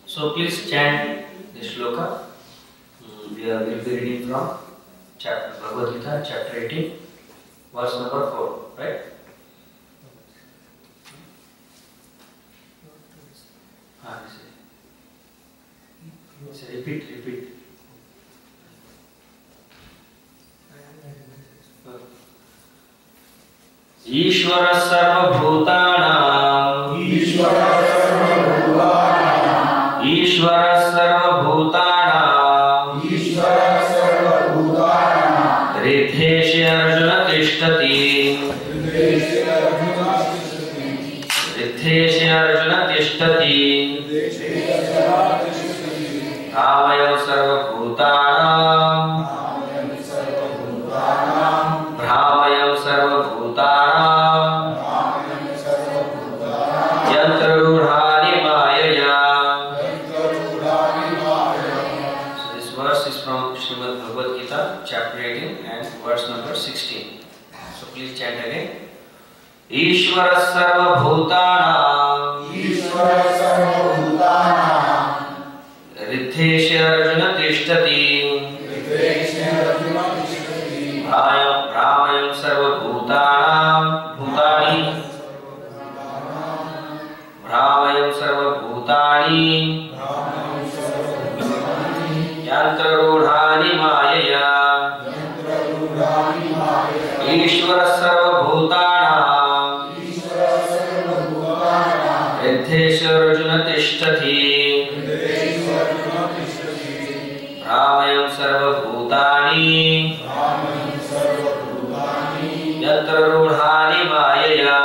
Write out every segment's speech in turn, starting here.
So please chant the shloka. We will be reading from chapter Bhagavad Gita, chapter 18, verse number 4, right? Repeat. ईश्वर सर्वभूतानां हृदेशे अर्जुन तिष्ठति भावयं सर्वभूतानां यन्त्ररूढानि मायया. So this verse is from Srimad Bhagavad Gita, chapter 18 and verse number 16. So please chant again. ईश्वर सर्वभूतानां हृदेशे अर्जुन तिष्ठति भ्रामयं सर्वभूतानां यन्त्ररूढानि मायया. ईश्वर सर्वभूतानां हृदेशे अर्जुन तिष्ठति भ्रामयं सर्वभूतानि यन्त्ररूढानि मायया.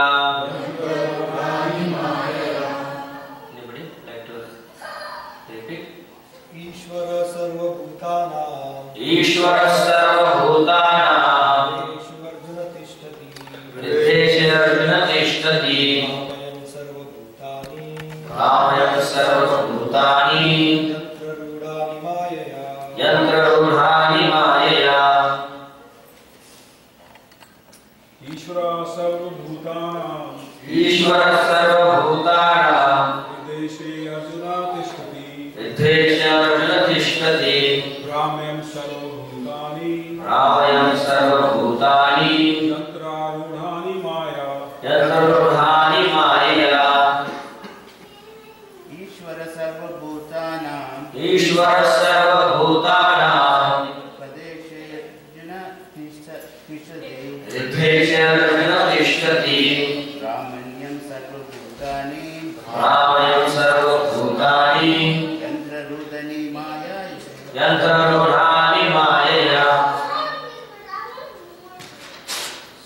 Anybody like to repeat? ईश्वर सर्वभूतानां हृदेशे अर्जुन तिष्ठति भावयं सर्वभूतानि यन्त्ररूढानि मायया. ईश्वर सर्वभूतानां हृदेशे अर्जुन तिष्ठति भ्रामयं सर्वभूतानि यन्त्ररूढानि मायया. ईश्वर सर्वभूतानां हृदेशे अर्जुन तिष्ठति भ्रामयं सर्वभूतानि यन्त्ररूढानि मायया.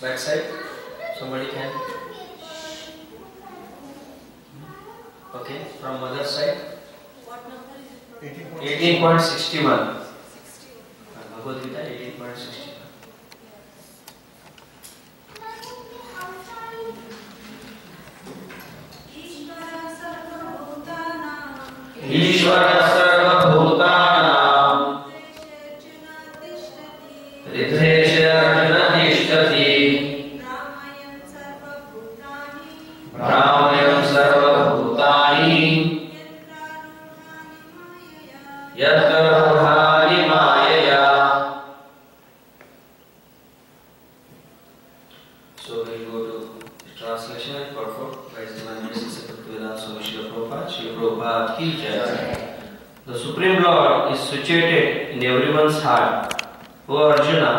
Back side. Somebody can. Okay, from other side. What number is it? 18.61. Bhagavad Gita 18.61. ईश्वर सर्वभूतानां हृदेशे अर्जुन तिष्ठति भ्रामयं सर्वभूतानि यन्त्ररूढानि मायया. So we'll go to the translation and purport by His Majesty Bhaktivedanta Swami Srila Prabhupada. Srila Prabhupada ki jai. The Supreme Lord is situated in everyone's heart, O Arjuna,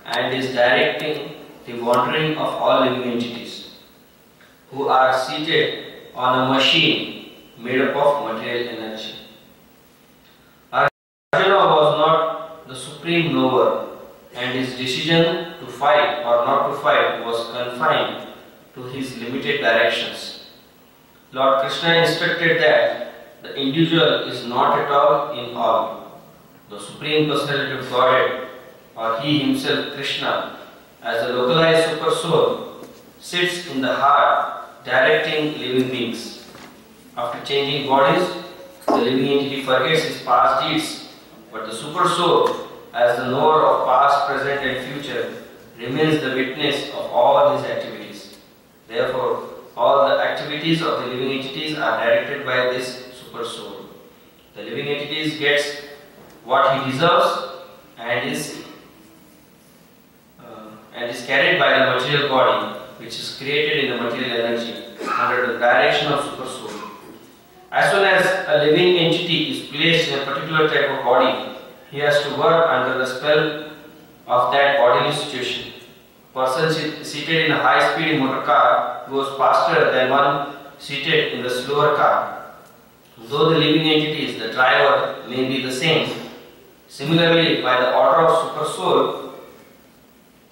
and is directing the wandering of all living entities, who are seated on a machine made up of material energy. Arjuna was not the supreme knower, and his decision to fight or not to fight was confined to his limited directions. Lord Krishna instructed that the individual is not at all in all. The Supreme Personality of Godhead, or He Himself, Krishna, as the localized Super Soul, sits in the heart directing living beings. After changing bodies, the living entity forgets his past deeds, but the Super Soul, as the knower of past, present and future, remains the witness of all his activities. Therefore, all the activities of the living entities are directed by this super soul. The living entities gets what he deserves and is carried by the material body, which is created in the material energy under the direction of super soul. As soon as a living entity is placed in a particular type of body, he has to work under the spell of that bodily situation. A person seated in a high-speed motor car goes faster than one seated in the slower car. Though the living entities, the driver, may be the same. Similarly, by the order of super soul,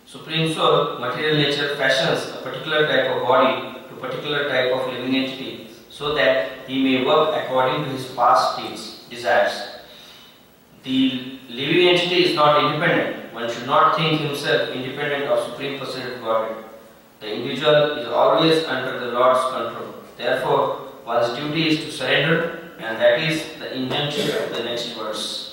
Supreme Soul, material nature fashions a particular type of body to particular type of living entity so that he may work according to his past states, desires. The living entity is not independent. One should not think himself independent of Supreme Personality of Godhead. The individual is always under the Lord's control. Therefore, one's duty is to surrender, and that is the injunction of the next verse.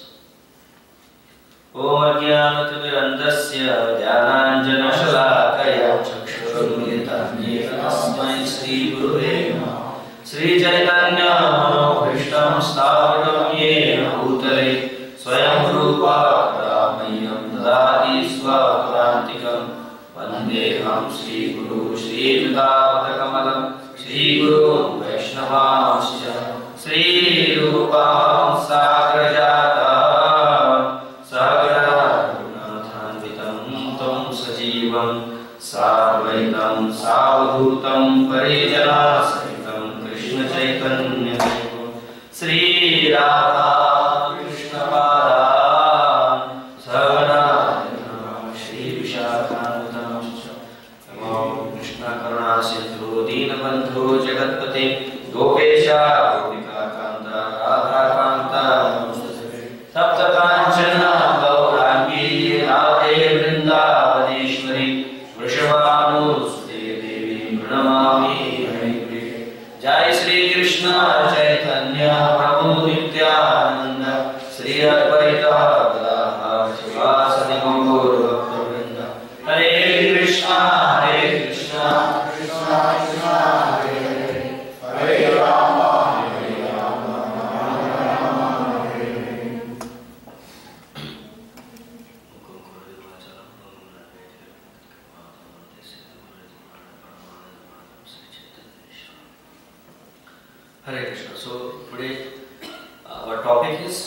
Om Ajnanatimirandasya Jnananjanashalakaya Chakshurunmilitam Yena Tasmai Shri Gurave Namaha. Shri Chaitanya Manobhishtam Sthapitam Yena Bhutale Swayam Rupa Kadamayam Dadati Swaprantikam Vandeham Shri Guru Shri Judapatakamadam Shri Guru Vaishnavamscha Shri Rupam Sagrajata Sarvaitam Savadhutam Parijana Sahitam Krishna Chaitanya Sri Radha Krishna Pada Savanadana Shri Vishakhantam Namo Krishna Karuna Sindhu Deenabandhu Jagatpate Gopesha Gopika Kanta Radha Kanta Tapta Kanchana Gaurangi Radhe Vrindavaneshwari Vrishabhanusude Devi Pranamami Hare. Jai Sri Krishna Chaitanya Prabhu Nityananda Sri Advaita Gadadhar Srivasadi Gaur Bhaktivinoda Hare Krishna Hare Krishna Krishna Krishna Hare Hare Hare Rama Hare Rama Rama Rama Hare Hare. Hare Krishna. So today our topic is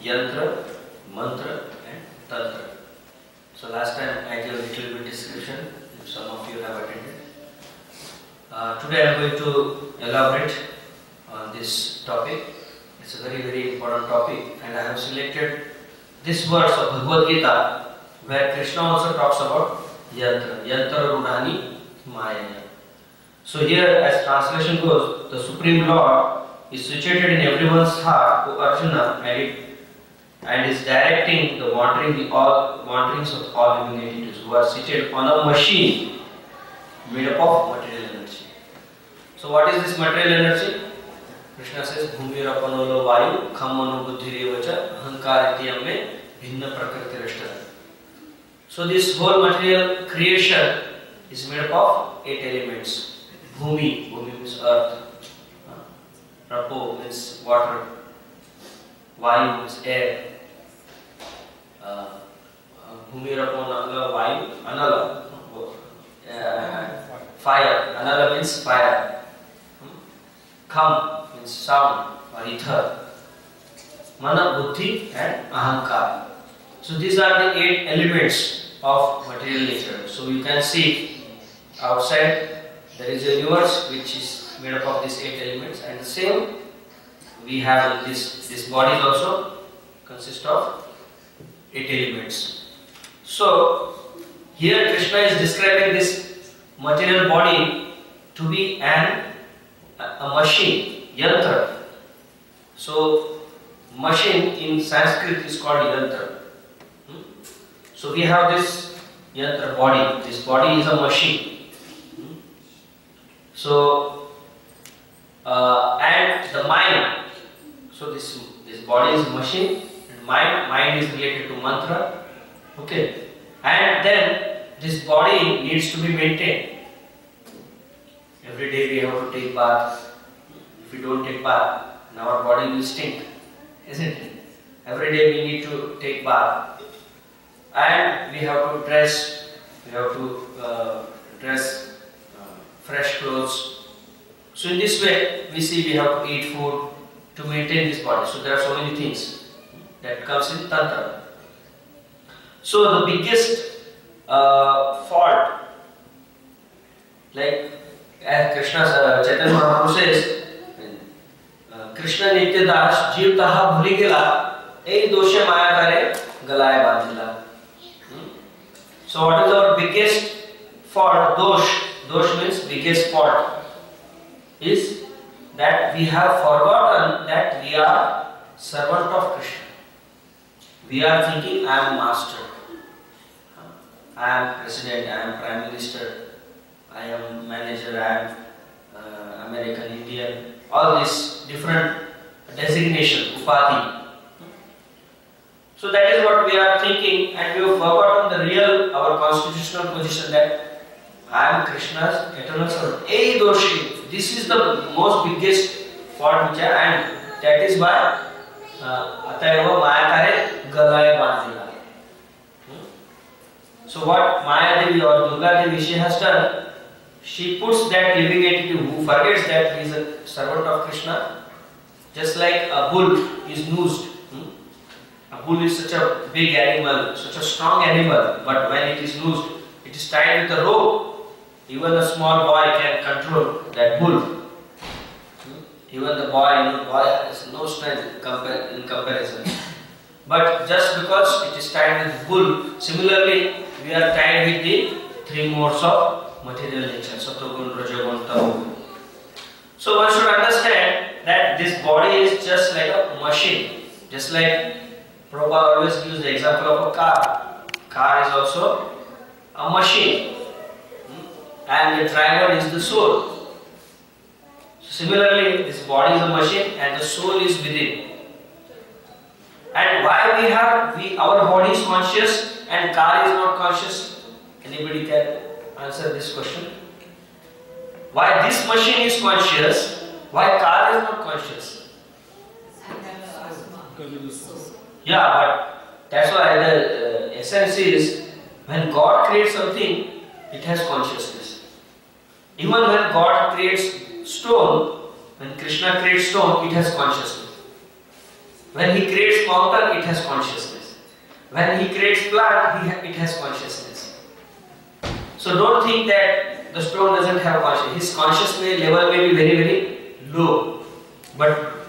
Yantra, Mantra and Tantra. So last time I gave a little bit description, if some of you have attended. Today I am going to elaborate on this topic. It's a very, very important topic, and I have selected this verse of Bhagavad Gita where Krishna also talks about Yantra, Yantra Rudhani Maya. So here, as translation goes, the Supreme Lord is situated in everyone's heart, O Arjuna, and is directing the wanderings of all living entities who are seated on a machine made up of material energy. So what is this material energy? Krishna says, Bhumirapano Vayu, Khammano Buddhirevacha, Ahankaritiyam me Bhinna Prakriti. So this whole material creation is made up of 8 elements. Bhumi, Bhumi means earth. Rapo means water. Vayu means air. Bhumi, Rapo, Anala, Vayu, Anala. Fire. Anala means fire. Kham means sound or ether. Mana, Buddhi and Ahankar. So these are the 8 elements of material nature. So you can see outside there is a universe which is made up of these 8 elements, and the same we have this body also consists of 8 elements. So here Krishna is describing this material body to be a machine, yantra. So machine in Sanskrit is called yantra. So we have this yantra body. This body is a machine. So and the mind. So this body is a machine, and mind is related to mantra. Okay, and then this body needs to be maintained. every day we have to take bath. If we don't take bath, then our body will stink, isn't it? Every day we need to take bath, and we have to dress. We have to dress fresh clothes. So in this way, we see we have to eat food to maintain this body. So there are so many things that comes in Tantra. So the biggest fault, like as Krishna, Chaitanya Mahaprabhu says, Krishna Nitya Das Jeev Taha Bhuli Gela, Ei Doshe Maya Kare Galaye Bandhila. So what is our biggest fault? Dosh means biggest fault. Is that we have forgotten that we are servant of Krishna. We are thinking I am master, I am president, I am prime minister, I am manager, I am American Indian, all these different designation, upadhi. So that is what we are thinking, and we have forgotten the real, our constitutional position that I am Krishna's eternal servant. Ei Doshi, this is the most biggest fault which I am, and that is why Atayava Maya Kare Galaye Bandhila. So what Maya Devi or Durga Devi she has done, she puts that living entity who forgets that he is a servant of Krishna, just like a bull is noosed. A bull is such a big animal, such a strong animal, but when it is noosed, it is tied with a rope. Even a small boy can control that bull. Even the boy has no strength in comparison. But just because it is tied with bull, similarly we are tied with the three modes of material nature, Sattva-gun, Raja-gun, Tamo-gun. So one should understand that this body is just like a machine. Just like Prabhupada always gives the example of a car. Car is also a machine. And the driver is the soul. So similarly, this body is a machine and the soul is within. And why our body is conscious and car is not conscious? Anybody can answer this question? Why this machine is conscious? Why car is not conscious? Yeah, but that's why the essence is when God creates something, it has consciousness. Even when God creates stone, when Krishna creates stone, it has consciousness. When he creates mountain, it has consciousness. When he creates plant, it has consciousness. So don't think that the stone doesn't have consciousness. His consciousness level may be very, very low. But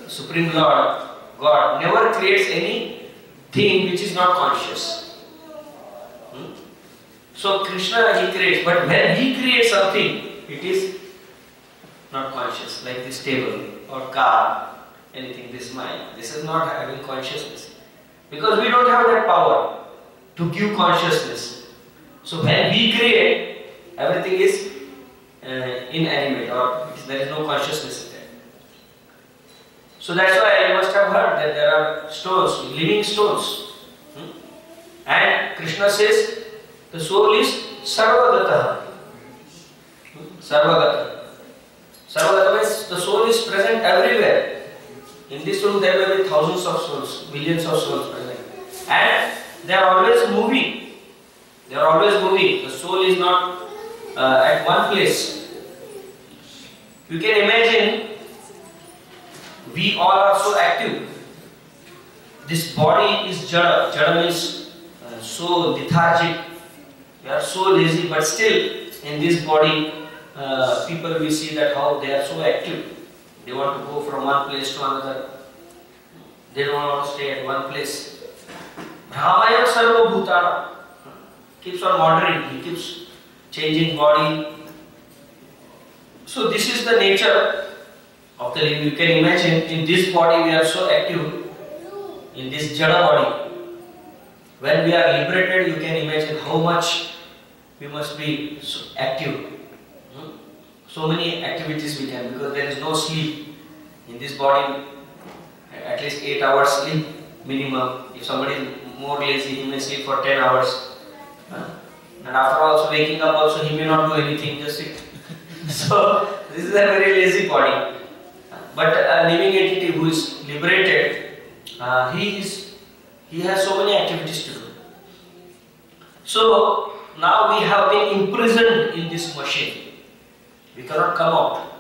Supreme Lord, God, never creates anything which is not conscious. So Krishna he creates, but when he creates something, it is not conscious, like this table or car, anything, this mind. This is not having consciousness. Because we don't have that power to give consciousness. So when we create, everything is inanimate or there is no consciousness in there. So that's why you must have heard that there are stones, living stones. And Krishna says, the soul is Sarvagata. Sarvagata. Sarvagata means the soul is present everywhere. In this room there will be thousands of souls, millions of souls present. And they are always moving. They are always moving. The soul is not at one place. You can imagine we all are so active. This body is jada. Jada means so lethargic. We are so lazy, but still in this body, people we see that how they are so active. They want to go from one place to another. They don't want to stay at one place. Brahmaya sarva bhutana keeps on wandering. He keeps changing body. So this is the nature of the living. You can imagine in this body we are so active. In this jada body. When we are liberated, you can imagine how much we must be so active. So many activities we can, because there is no sleep. In this body, at least 8 hours sleep minimum. If somebody is more lazy, he may sleep for 10 hours. And after also waking up also, he may not do anything, just sit. So this is a very lazy body. But a living entity who is liberated, he has so many activities to do. So now we have been imprisoned in this machine. We cannot come out.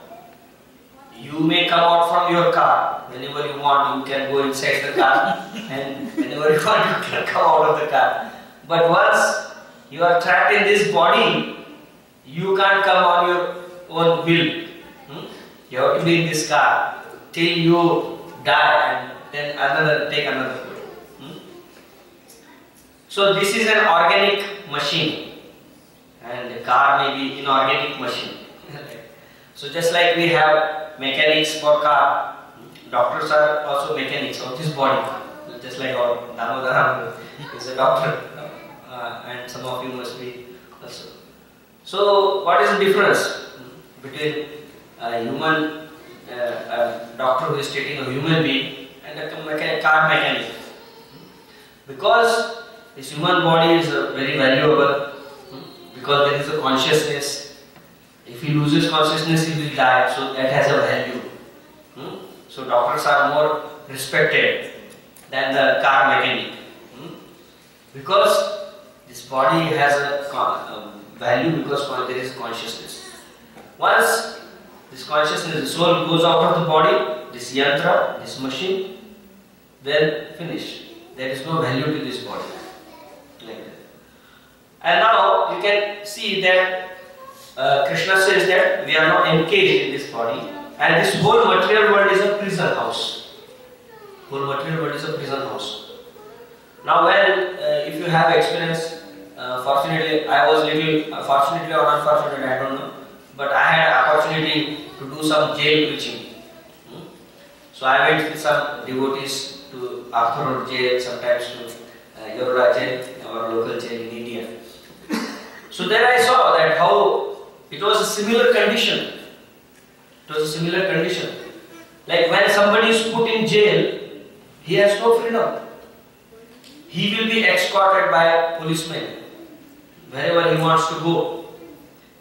You may come out from your car. Whenever you want, you can go inside the car, and whenever you want, you can come out of the car. But once you are trapped in this body, you can't come on your own will. You have to be in this car till you die, and then take another pill. So this is an organic machine, and the car may be inorganic machine. So just like we have mechanics for car, doctors are also mechanics of this body. Just like our Damodar is a doctor, and some of you must be also. So what is the difference between a human a doctor who is treating a human being and a car mechanic? Because this human body is very valuable, because there is a consciousness. If he loses consciousness, he will die, so that has a value. So doctors are more respected than the car mechanic, because this body has a value, because there is consciousness. Once this consciousness, the soul goes out of the body, this yantra, this machine, then finish. There is no value to this body. Like that. And now you can see that Krishna says that we are not engaged in this body, and this whole material world is a prison house. Whole material world is a prison house. Now, when if you have experience, fortunately, I was little, fortunately or unfortunately, I don't know, but I had opportunity to do some jail preaching. So I went with some devotees to Arthur jail, sometimes to Yorra jail, our local jail in India. So there I saw that how it was a similar condition. It was a similar condition. Like when somebody is put in jail, he has no freedom. He will be escorted by policemen wherever he wants to go.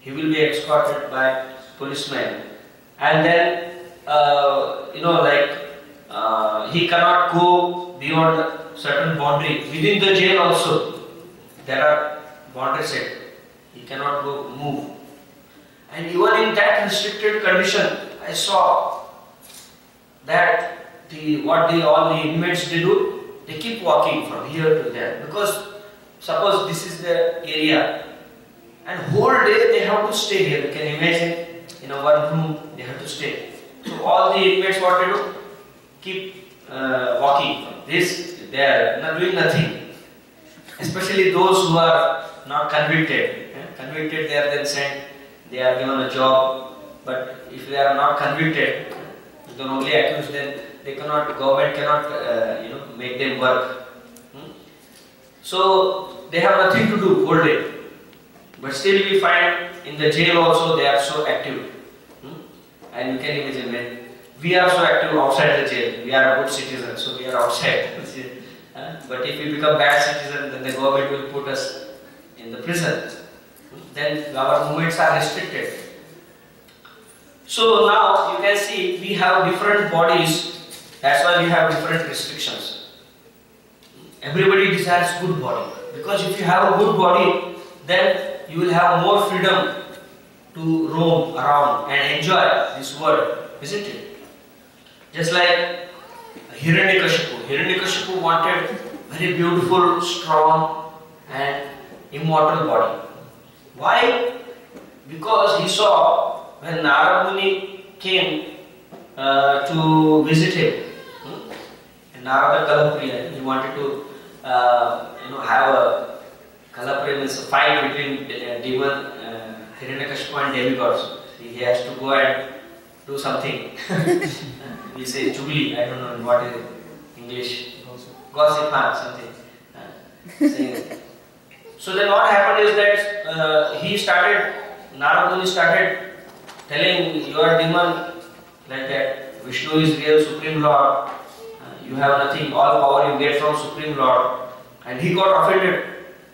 He will be escorted by policemen, and then he cannot go beyond a certain boundary. Within the jail also, there are boundaries set. He cannot go move. And even in that restricted condition, I saw that all the inmates they do, they keep walking from here to there, because suppose this is the area, and whole day they have to stay here. You can imagine, in a one room they have to stay. So all the inmates, what they do, keep walking from this to there, not doing nothing. Especially those who are not convicted. Convicted, they are then sent. They are given a job. But if they are not convicted, they are only accused, then they cannot. Government cannot, make them work. So they have nothing to do whole day. But still, we find in the jail also they are so active. And you can imagine, when we are so active outside the jail, we are a good citizen, so we are outside. But if we become bad citizen, then the government will put us in the prison. Then our movements are restricted. So now you can see we have different bodies. That's why we have different restrictions. Everybody desires good body, because if you have a good body, then you will have more freedom to roam around and enjoy this world, isn't it? Just like Hiranyakashipu. Hiranyakashipu wanted very beautiful, strong and immortal body. Why? Because he saw when Narad Muni came to visit him, and Narada Kalapriya, he wanted to have a Kalapriya, means a fight between demon Hiranyakashipu and demigods. He has to go and do something. We say chugli, I don't know what is English. Gossip, something. So then what happened is that Narad Muni started telling your demon like that Vishnu is real Supreme Lord, you have nothing, all power you get from Supreme Lord. And he got offended.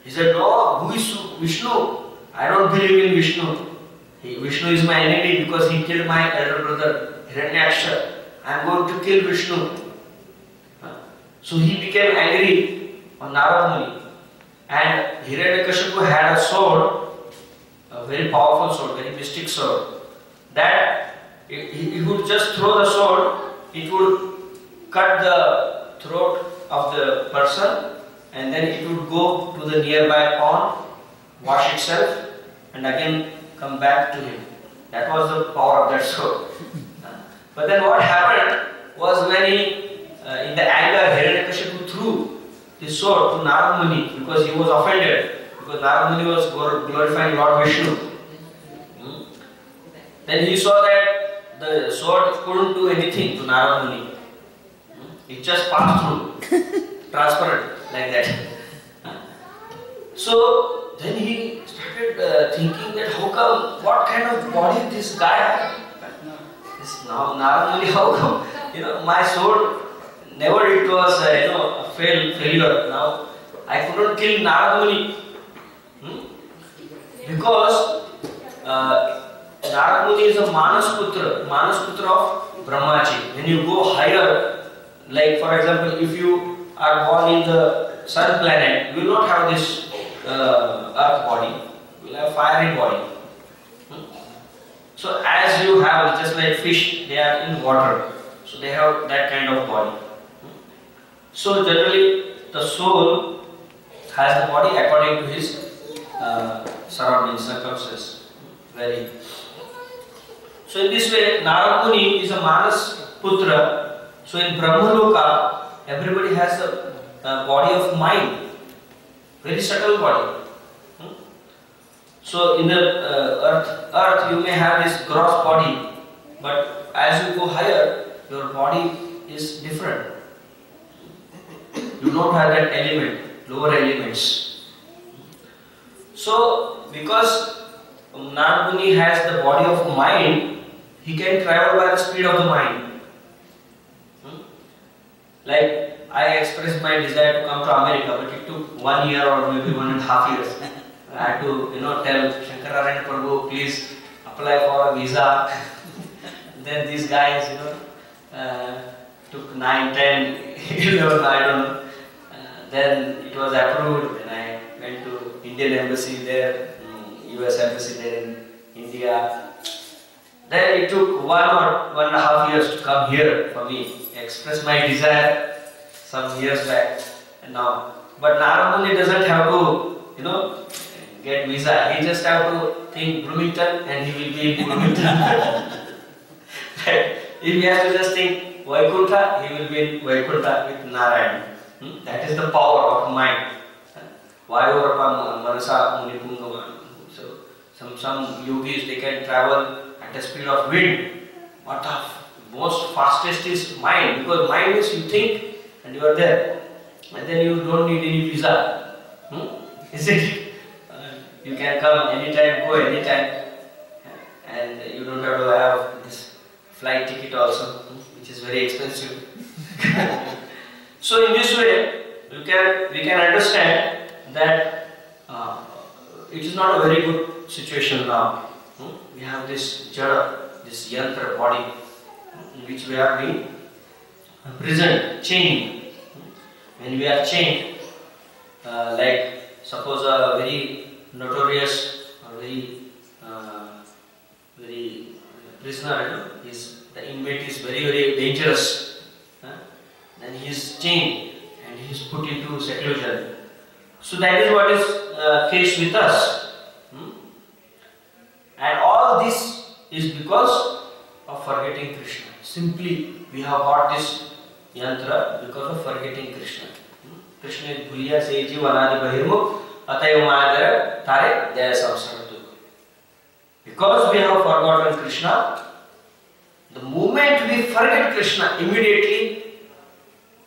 He said, no, who is Vishnu? I don't believe in Vishnu. Vishnu is my enemy because he killed my elder brother Hiranyaksha. I am going to kill Vishnu. So he became angry on Narada Muni. And Hiranyakashipu had a sword, a very powerful sword, very mystic sword, that he would just throw the sword, it would cut the throat of the person, and then it would go to the nearby pond, wash itself, and again come back to him. That was the power of that sword. But then what happened was when he, in the anger, Hiranyakashipu threw the sword to Narada Muni because he was offended, because Narada Muni was glorifying Lord Vishnu. Then he saw that the sword couldn't do anything to Narada Muni. It just passed through, transparent like that. So then he started thinking that how come, what kind of body this guy has? This Narada Muni, how come, my sword, never it was, a failure. Now, I couldn't kill Narada Muni. Because Narada Muni is a Manasputra of Brahmaji. When you go higher, like for example, if you are born in the sun planet, you will not have this earth body, you will have fiery body. So as you have, just like fish, they are in water, so they have that kind of body. So generally, the soul has the body according to his surroundings, circumstances. So in this way, Narada Muni is a Manas Putra. So in Brahmaloka, everybody has a body of mind, very subtle body. So in the earth you may have this gross body, but as you go higher, your body is different. You don't have that element, lower elements. So because Narada Muni has the body of mind, he can travel by the speed of the mind. Like I expressed my desire to come to America, but it took 1 year or maybe 1.5 years. I had to, tell Shankararayan Prabhu, please apply for a visa. Then these guys, took 9, 10, 11, I don't know. Then it was approved, and I went to Indian embassy there, US embassy there in India. Then it took 1 or 1.5 years to come here for me. I expressed my desire some years back, and now. But Narada Muni doesn't have to, get visa. He just have to think Bloomington, and he will be in Bloomington. If he has to just think Vaikuntha, he will be in Vaikuntha with Narayan. That is the power of mind. Vayurapa Manasa Munipungama. So some yogis, they can travel at the speed of wind. But the most fastest is mind, because mind is you think and you are there, and then you don't need any visa. Is it? You can come anytime, go anytime, and you don't have to have this flight ticket also, which is very expensive. So in this way, we can understand that it is not a very good situation now. We have this jada, this yantra body, in which we are being imprisoned, chained. When we are chained, like suppose a very notorious or very prisoner, the inmate is very, very dangerous. Then he is chained and he is put into seclusion. So that is what is case with us. And all this is because of forgetting Krishna. Simply we have got this yantra because of forgetting Krishna. Krishna is bhuliya se jiv anadi bahirmukh atayo mayadara tare jaya samsaratu. Because we have forgotten Krishna, the moment we forget Krishna, immediately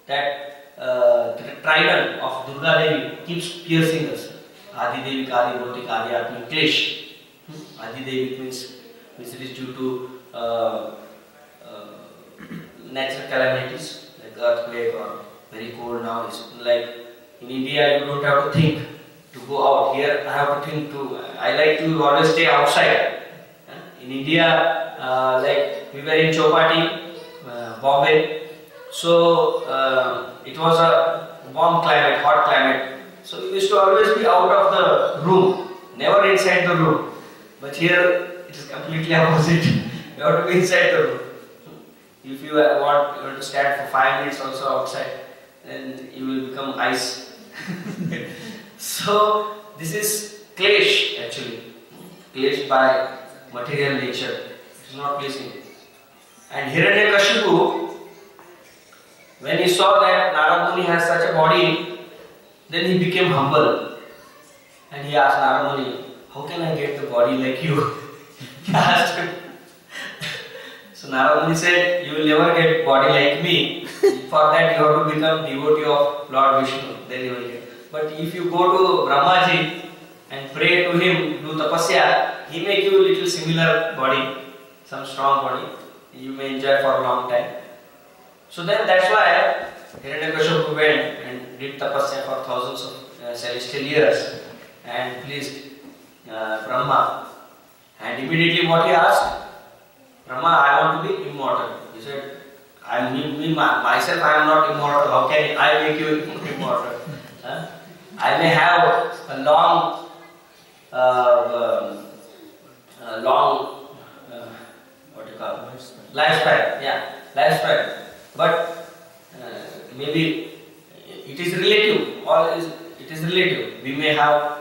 that the trident of Durga Devi keeps piercing us. Adi Devi, Adi Bhotik, Adi Atmi, Klesh. Adi Devi means which is due to natural calamities like earthquake or very cold now. It's like in India you don't have to think to go out. Here I have to think to. I like to always stay outside. in India, like we were in Chowpatty, Bombay. So it was a warm climate, hot climate. So we used to always be out of the room, never inside the room. But here it is completely opposite. You have to be inside the room. If you want to stand for 5 minutes also outside, then you will become ice. So this is klesh actually, klesh by material nature. It is not pleasing. And Hiranyakashipu, when he saw that Narad Muni has such a body, then he became humble. And he asked Narad Muni, how can I get the body like you? He asked him. So Narad Muni said, you will never get body like me. For that you have to become devotee of Lord Vishnu. Then you will get. But if you go to Brahmaji and pray to him, do tapasya, he may give you a little similar body, some strong body. You may enjoy for a long time. So then that's why Hiranyakashipu went and did tapasya for thousands of celestial years and pleased Brahma. And immediately what he asked? Brahma, I want to be immortal. He said, myself I am not immortal. How can I make you immortal? I may have a long what do you call it? Lifespan. Yeah, lifespan. But maybe it is relative. It is relative. We may have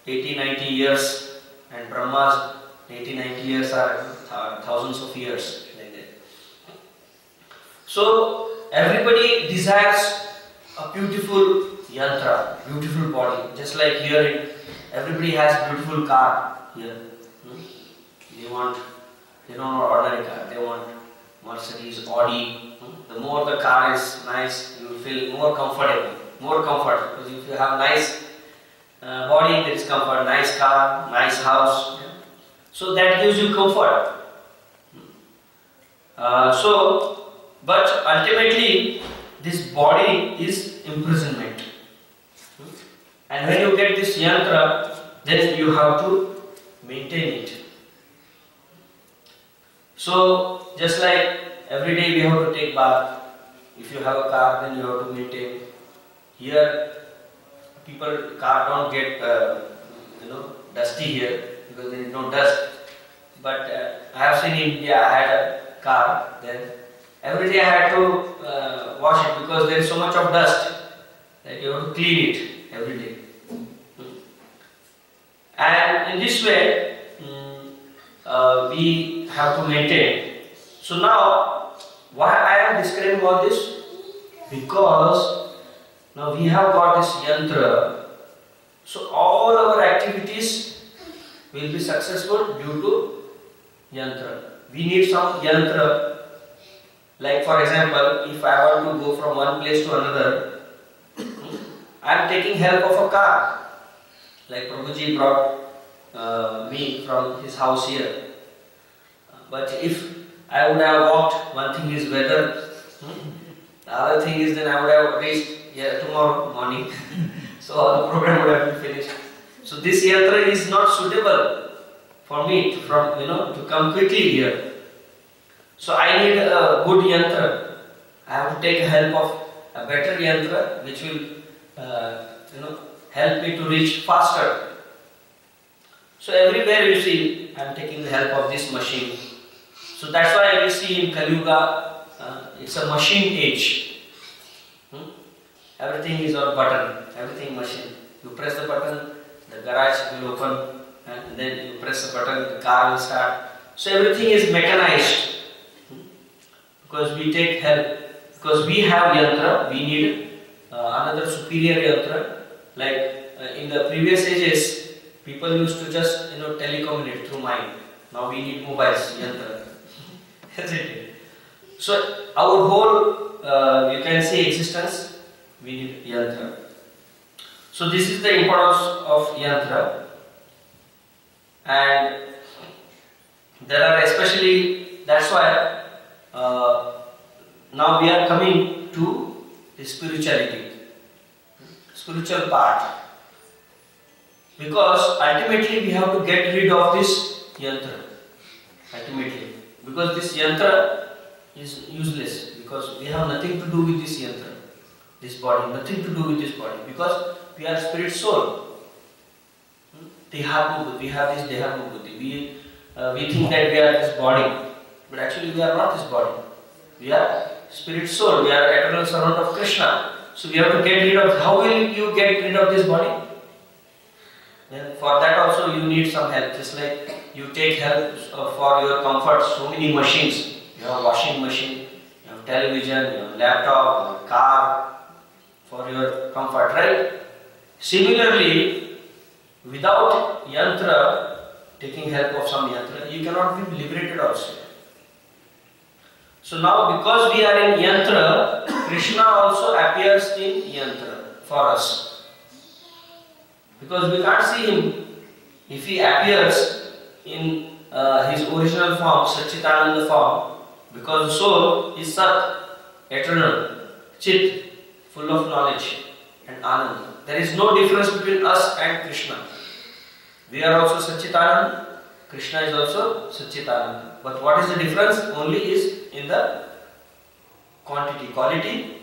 80-90 years, and Brahma's 80-90 years are thousands of years, like that. So everybody desires a beautiful yantra, beautiful body. Just like here, everybody has beautiful car here. They don't want ordinary car. They want Mercedes, Audi. The more the car is nice, you will feel more comfortable, more comfort. Because if you have nice body, there is comfort. Nice car, nice house. So that gives you comfort. But ultimately, this body is imprisonment. And when you get this yantra, then you have to maintain it. So, just like every day we have to take bath. If you have a car, then you have to maintain. Here, car don't get dusty here because there is no dust. But I have seen in India, I had a car. Then every day I had to wash it because there is so much of dust that you have to clean it every day. And in this way, we have to maintain. So now, why I am describing all this? Because now we have got this yantra. So all our activities will be successful due to yantra. We need some yantra. Like for example, if I want to go from one place to another, I am taking help of a car. Like Prabhuji brought me from his house here. But if I would have walked, one thing is weather, the other thing is then I would have reached here tomorrow morning. So the program would have been finished. So this yantra is not suitable for me to come quickly here. So I need a good yantra. I have to take help of a better yantra which will help me to reach faster. So everywhere you see, I am taking the help of this machine. So that's why we see in Kali Yuga, it's a machine age. Everything is on button, everything machine. You press the button, the garage will open, and then you press the button, the car will start. So everything is mechanized. Because we take help, because we have yantra, we need another superior yantra. Like in the previous ages, people used to just telecommunicate through mind. Now we need mobiles, yantra. So our whole, you can say, existence, we need yantra. So this is the importance of yantra. And there are especially, that's why now we are coming to the spirituality, spiritual part. Because ultimately we have to get rid of this yantra. ultimately, because this yantra is useless, because we have nothing to do with this yantra, this body, nothing to do with this body, because we are spirit soul. Dehatma, we have this Dehatma buddhi. We think that we are this body, but actually we are not this body. We are spirit soul, we are eternal servant of Krishna. So we have to get rid of, how will you get rid of this body? Then for that also you need some help, just like you take help for your comfort, so many machines. You have washing machine, you have television, you have laptop, you have car, for your comfort, right? Similarly, without yantra, taking help of some yantra, you cannot be liberated also. So now because we are in yantra, Krishna also appears in yantra for us. Because we can't see him. If he appears in his original form, Satchitananda form, because the soul is Sat, eternal, Chit, full of knowledge and Anand. There is no difference between us and Krishna. We are also Satchitananda, Krishna is also Satchitananda. But what is the difference? Only is in the quantity. Quality,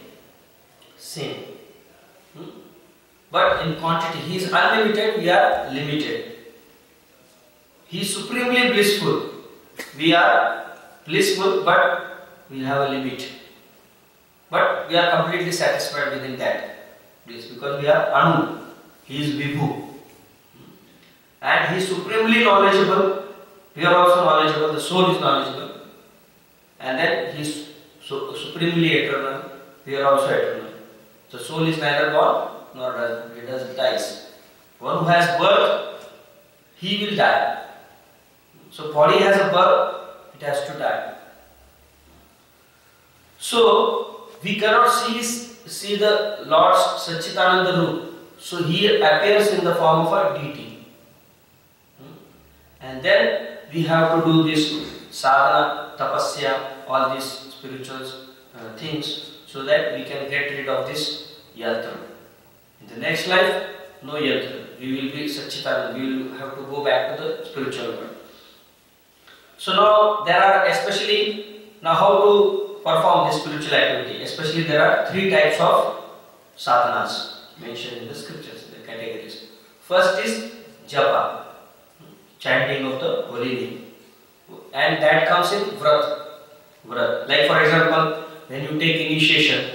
same. But in quantity, he is unlimited, we are limited. He is supremely blissful. We are blissful, but we have a limit. But we are completely satisfied within that bliss, because we are Anu. He is Vibhu. And he is supremely knowledgeable. We are also knowledgeable. The soul is knowledgeable. And then he is supremely eternal. We are also eternal. The soul is neither born nor dies. One who has birth, he will die. So body has a birth, it has to die. So we cannot see the Lord's Satchitananda Roop. So he appears in the form of a deity. And then we have to do this sadhana, tapasya, all these spiritual things, so that we can get rid of this yantra. In the next life, no yantra. We will be Satchitananda. We will have to go back to the spiritual world. So now there are how to perform this spiritual activity. Especially there are 3 types of sadhanas mentioned in the scriptures, the categories. First is japa, chanting of the holy name, and that comes in vrat. Like for example, when you take initiation,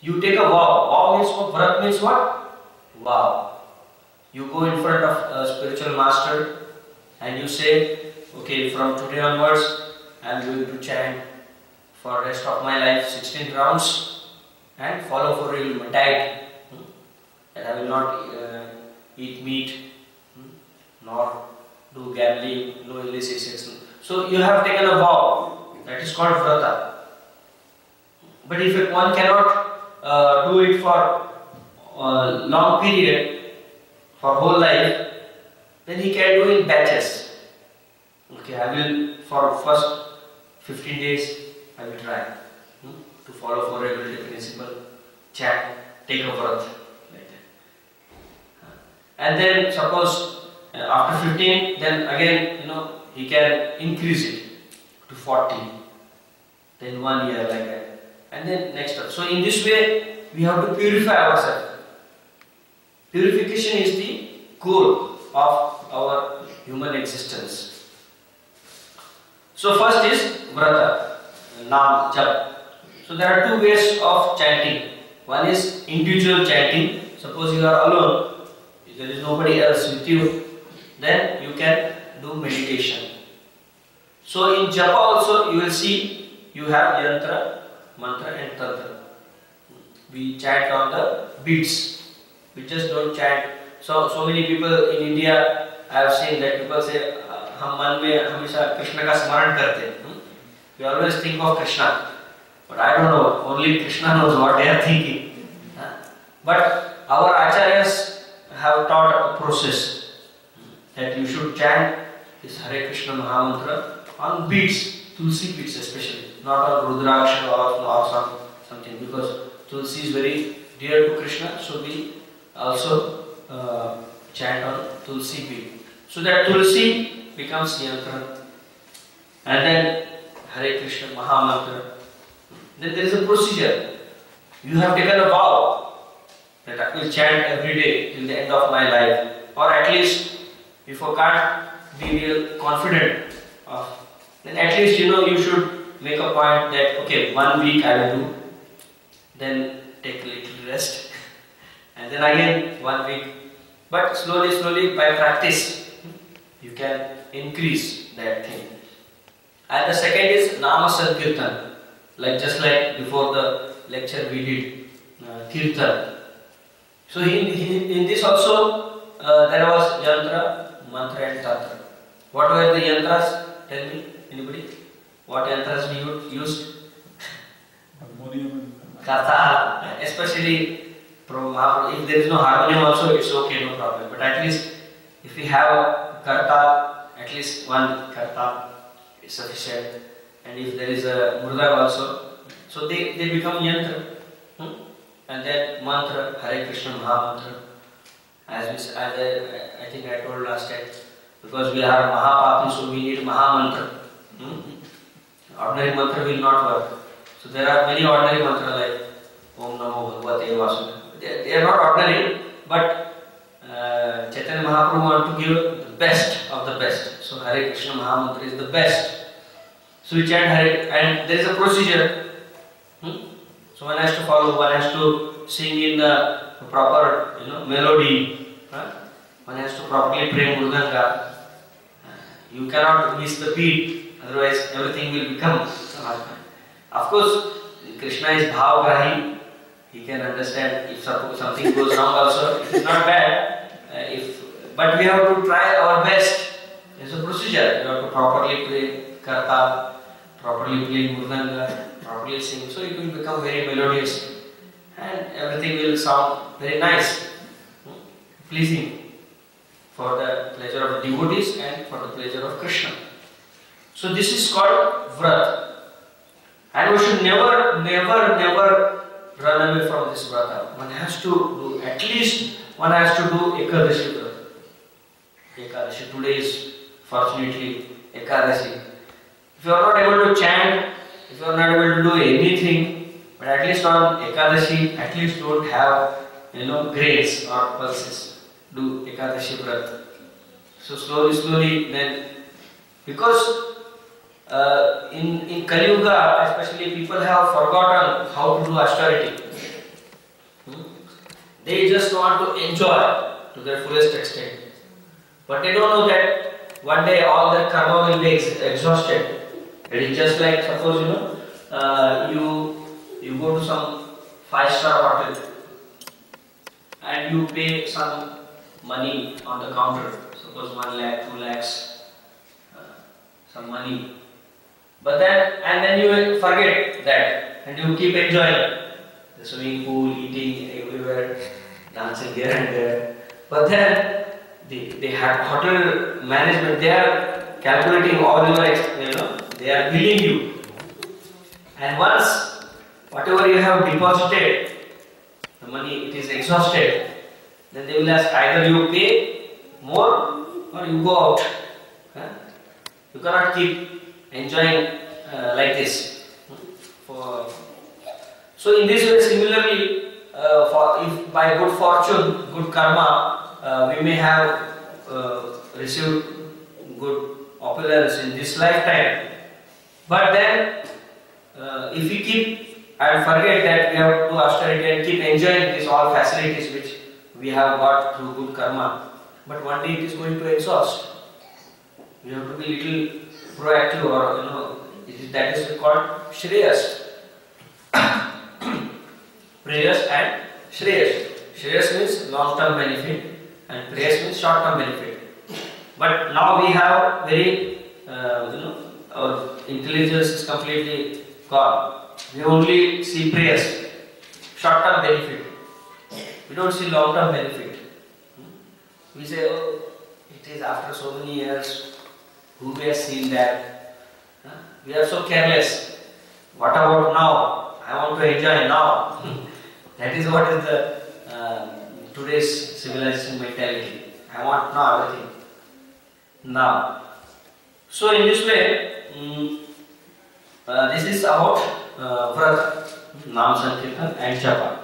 you take a vow. Vow means what? Vrat means what? Vow. You go in front of a spiritual master and you say, okay, from today onwards, I am going to chant for the rest of my life 16 rounds and follow for real diet. And I will not eat meat, nor do gambling, no illicit sex. So you have taken a vow. That is called vrata. But if one cannot do it for a long period, for whole life, then he can do in batches. Okay, I will for first 15 days I will try to follow for regularity principle, chant, take a vrat, like that. And then suppose after 15, then again he can increase it to 40, then 1 year, like that, and then next up. So in this way we have to purify ourselves. Purification is the goal of our human existence. So first is vrata, naam, jap. So there are 2 ways of chanting. One is individual chanting. Suppose you are alone, there is nobody else with you, then you can do meditation. So in japa also you will see you have yantra, mantra and tantra. We chant on the beats. We just don't chant. So many people in India, I have seen that people say, हम मन में हमेशा कृष्ण का स्मरण करते हैं. We always think of Krishna, but I don't know. Only Krishna knows what they are thinking. But our acharyas have taught a process that you should chant this Hare Krishna Mahamantra on beats, Tulsi beats especially, not on Rudraksha or something, because Tulsi is very dear to Krishna. So we also chant on Tulsi beat, so that Tulsi becomes yantra and then Hare Krishna Mahamantra. Then there is a procedure. You have taken a vow that I will chant every day till the end of my life, or at least if you can't be real confident of, then at least you should make a point that okay, 1 week I will do, then take a little rest, and then again 1 week. But slowly by practice, you can increase that thing. And the second is Nama Sankirtan, just like before the lecture we did Kirtan. So in this also there was yantra, mantra and tantra. What were the yantras? Tell me, anybody? What yantras we used? Harmonium. Katha, especially from Mahaprabhu. If there is no harmonium also, it's okay, no problem. But at least if we have a karta, at least one karta is sufficient. And if there is a murdang also, so they become yantra. And then mantra, Hare Krishna Mahamantra. As I think I told last time, because we are Mahapapi, so we need Mahamantra. Ordinary mantra will not work. So there are many ordinary mantras like Om Namo Bhagavate Vasudevaya. They are not ordinary, but Chaitanya Mahaprabhu want to give the best of the best. So Hare Krishna Mahamantra is the best. So we chant Hare, and there is a procedure. So one has to follow, one has to sing in the proper melody. One has to properly play mridanga. You cannot miss the beat, otherwise everything will become samadhi. Of course, Krishna is bhavagrahi. He can understand if something goes wrong also. It is not bad. But we have to try our best. There is a procedure. You have to properly play karta, properly play mridanga, properly sing. So it will become very melodious. And everything will sound very nice, pleasing for the pleasure of the devotees and for the pleasure of Krishna. So this is called vrat. And we should never run away from this vrata. One has to do, at least one has to do Ekadashi vrata. Ekadashi, today is fortunately Ekadashi. If you are not able to chant, if you are not able to do anything, but at least on Ekadashi, at least don't have grains or pulses. Do Ekadashi vrata. So slowly then, because in Kali Yuga, especially, people have forgotten how to do austerity. They just want to enjoy to their fullest extent. But they don't know that one day all their karma will be exhausted. It is just like, suppose you go to some 5-star hotel and you pay some money on the counter, suppose 1 lakh, 2 lakhs, some money. But then you will forget that, and you keep enjoying the swimming pool, eating everywhere, dancing here and there. But then they have hotel management. They are calculating all your, they are billing you. And once whatever you have deposited, the money it is exhausted, then they will ask either you pay more or you go out. You cannot keep enjoying like this. So in this way, similarly, if by good fortune, good karma, we may have received good opulence in this lifetime. But then, if we keep and forget that we have to do austerity and keep enjoying these all facilities which we have got through good karma, but one day it is going to exhaust. We have to be little proactive, or that is called Shreyas. Prayas and Shreyas. Shreyas means long-term benefit and Prayas means short-term benefit. But now we have very, our intelligence is completely gone. We only see Prayas, short-term benefit. We don't see long-term benefit. We say, oh, it is after so many years, who has seen that? We are so careless. What about now? I want to enjoy now. That is what is the today's civilization mentality. I want now everything. Now. So in this way, this is about Vrata, Nam Sankirtan and Japa.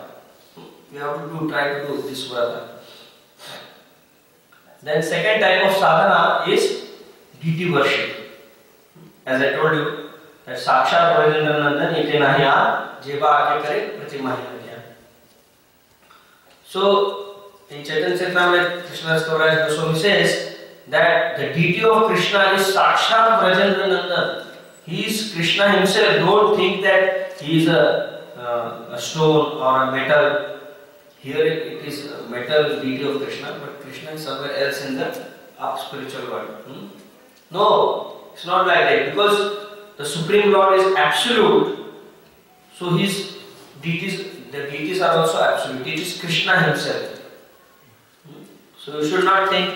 We have to try to do this Vrata. Then second type of sadhana is deity worship. As I told you, that Sakshat Brajendra Nandan eke nahiya jeva aake kare pratima hi. So in Chaitanya Charitamrita, Krishna Kaviraj Goswami says that the deity of Krishna is Sakshat Brajendra Nandan. He is Krishna himself. Don't think that he is a stone or a metal. Here it is a metal deity of Krishna, but Krishna is somewhere else in the up spiritual world. No, it's not like that, because the Supreme Lord is absolute. So his deities, the deities are also absolute. It is Krishna himself. So you should not think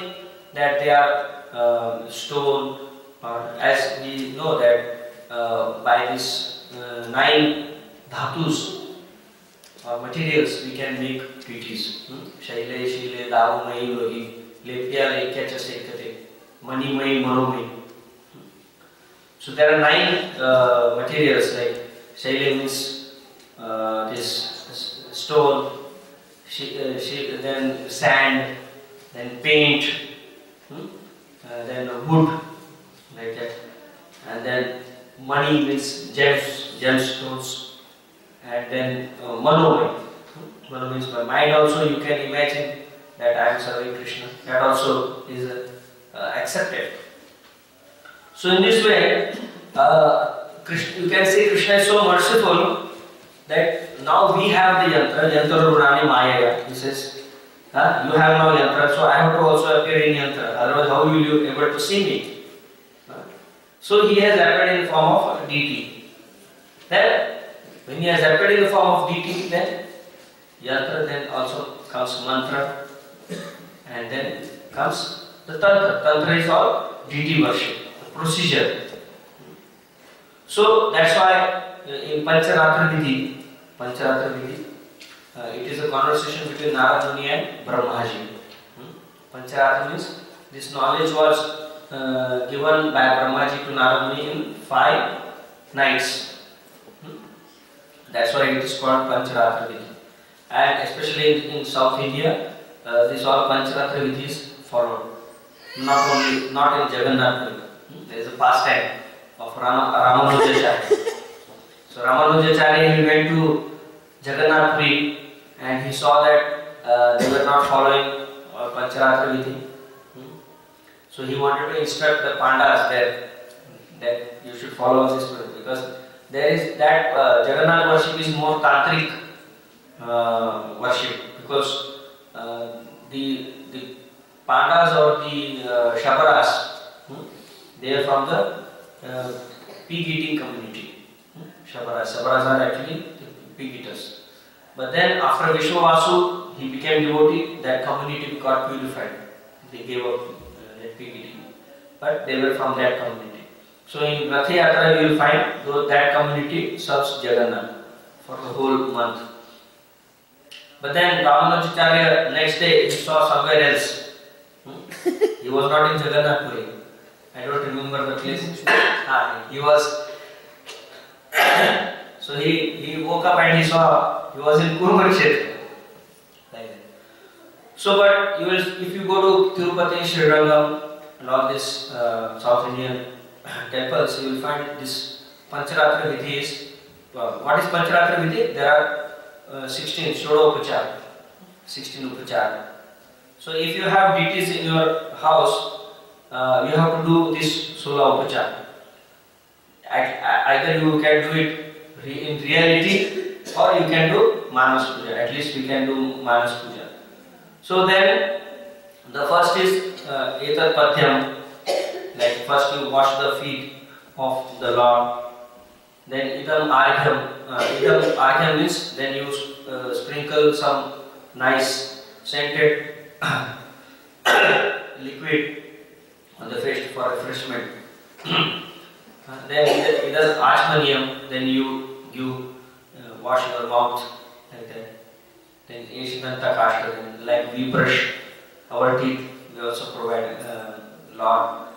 that they are stone, or as we know that by this 9 dhatus or materials we can make deities. Shaile, Shile, Davu, Mai, Lohi, Lepya, Lekya, Chasekate, Mani, Mai, Manomai. So there are 9 materials, like Shaile means this stone, then sand, then paint, then wood, like that, and then money means gemstones, and then Manomai. Mano means my mind. Also, you can imagine that I am serving Krishna. That also is accepted. So in this way, you can say Krishna is so merciful that now we have the yantra. Yantra Rurani Maya. He says, you have now yantra, so I have to also appear in yantra. Otherwise, how will you be able to see me? So he has appeared in the form of deity. Then, when he has appeared in the form of deity, then yantra, then also comes mantra, and then comes the tantra. Tantra is all deity worship, the procedure. So that's why in Pancharatra Vidhi, it is a conversation between Narad Muni and Brahmaji. Pancharatra means this knowledge was given by Brahmaji to Narad Muni in 5 nights. That's why it is called Pancharatra Vidhi. And especially in South India, this all Pancharatra Vidhi is followed. Not in Jagannath Puri. There is a pastime of Ramanujacharya. So Ramanujacharya, he went to Jagannath Puri and he saw that they were not following Pancharatra Vidhi. So he wanted to instruct the Pandas there that you should follow this way, because there is that Jagannath worship is more tantric worship, because the Pandas or the Shabaras, they are from the pig eating community. Shabaras are actually the pig eaters. But then after Vishwavasu, he became devotee, that community got purified. They gave up that pig eating. But they were from that community. So in Rath Yatra you will find that community serves Jagannath for the whole month. But then Ramanujacharya next day he saw somewhere else. He was not in Jagannath Puri. I don't remember the place. He was. So he woke up and he saw he was in Kurukshetra. Like that. So, but you will, if you go to Tirupati, Srirangam, and all this South Indian temples, you will find this Pancharatra Vidhi is. What is Pancharatra Vidhi? There are 16 Shodopachar, 16 Upachar. So if you have deities in your house, you have to do this Sola Upachar. Either you can do it in reality or you can do Manas Puja. At least we can do Manas Puja. So then the first is Etat Pathyam. Like first you wash the feet of the Lord. Then Idam Argham. Idam Argham means then you sprinkle some nice scented liquid on the face for refreshment. Then Idam Achmaniyam, then you wash your mouth like that. Then Eshidanta Kashta, like we brush our teeth, we also provide Lord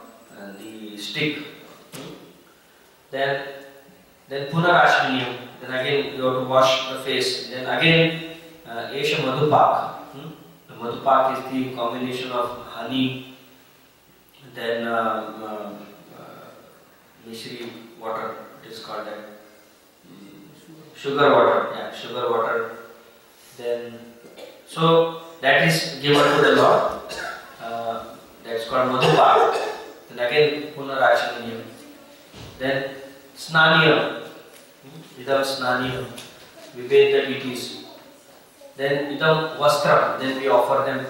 the stick. then Punarachmaniyam, then again you have to wash the face. Then again Esha Madhupak. The Madhupak is the combination of honey, then Mishri water, it is called that. Sugar water, yeah, sugar water. Then, so that is given to the Lord. That's called Madhupak. Then again Punarachmaniyam. Then Snaniyam. Idam Snaniyam. We bathe the deities. Then Idam Vastra. Then we offer them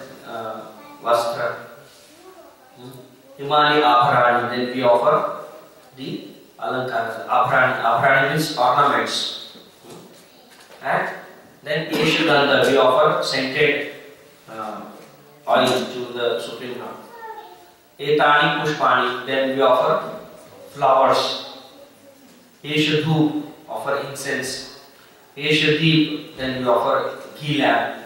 Vastra. Imani Abharani. Then we offer the Alankaras. Abharani means ornaments. And then Yeshugandha. We offer scented oil to the Supreme Lord. Etani Pushpani. Then we offer flowers. Yeshadhu, offer incense. Yeshadip, then we offer ghee lamp.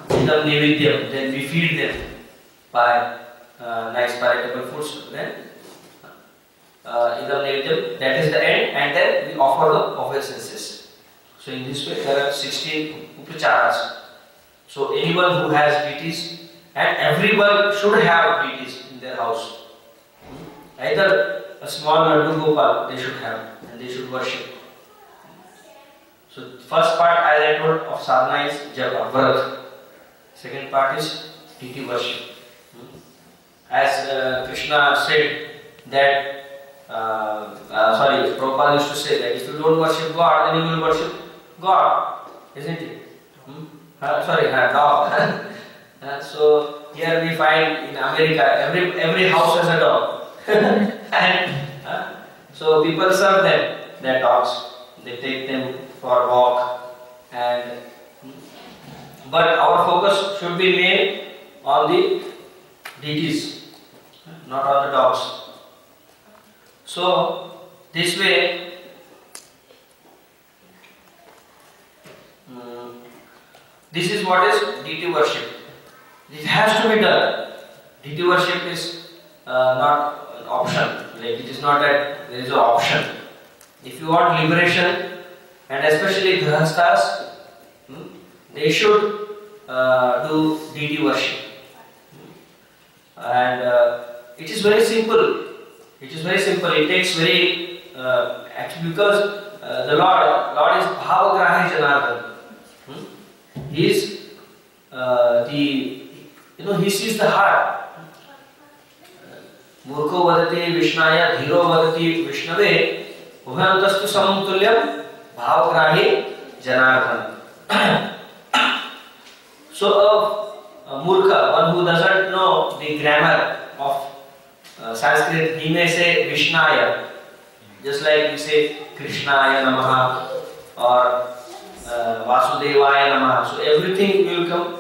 Idam Nevidyam, then we feed them by nice palatable foods. Then Idam Nevidyam, that is the end, and then we offer the obeisances. So in this way there are 16 upacharas. So anyone who has deities, and everyone should have deities in their house. Either a small Laddu Gopal they should have, and they should worship. So first part, as I told, of sadhana is japa, vrat. Second part is deity worship. As Krishna said that, Prabhupada used to say that if you don't worship God, then you will worship God, isn't it? Dog. So here we find in America, every house has a dog. And so people serve them, their dogs. They take them for a walk, and but our focus should be made on the deities, not on the dogs. So this way, this is what is deity worship. It has to be done. Deity worship is not an option. Like, it is not that there is an option. If you want liberation, and especially grihasthas, they should do deity worship. And it is very simple. It is very simple. It takes very actually, because the Lord is Bhavagrahi Janardhan. He is he sees the heart. Murko vadati Vishnaya, Dhiro vadati Vishnave, Ubhayantastu Samtulyam Bhavagrahi Janardhan. So a Murkha, one who doesn't know the grammar of Sanskrit, he may say Vishnaya, just like we say Krishnaya Namaha or Vasudevaya Namaha. So everything will come,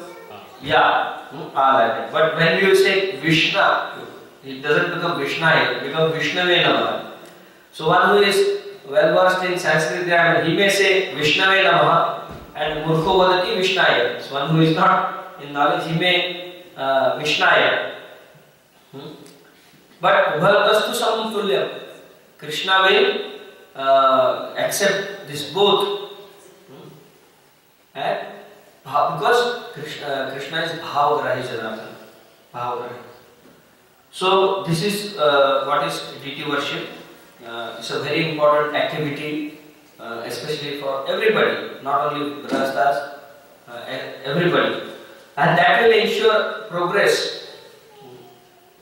but when you say Vishna, it doesn't become Vishnaya, it becomes Vishnave Namaha. So one who is well versed in Sanskrit grammar, he may say Vishnave Namaha and Murkho Vadati Vishnaya. So one who is not in knowledge, he may Vishnaya. But Ubhatastu Samtulyam, Krishna will accept this both. And because Krishna is Bhavagrahi Janardhan. Bhavagrahi. So this is what is deity worship. It's a very important activity, especially for everybody, not only grihasthas, everybody. And that will ensure progress.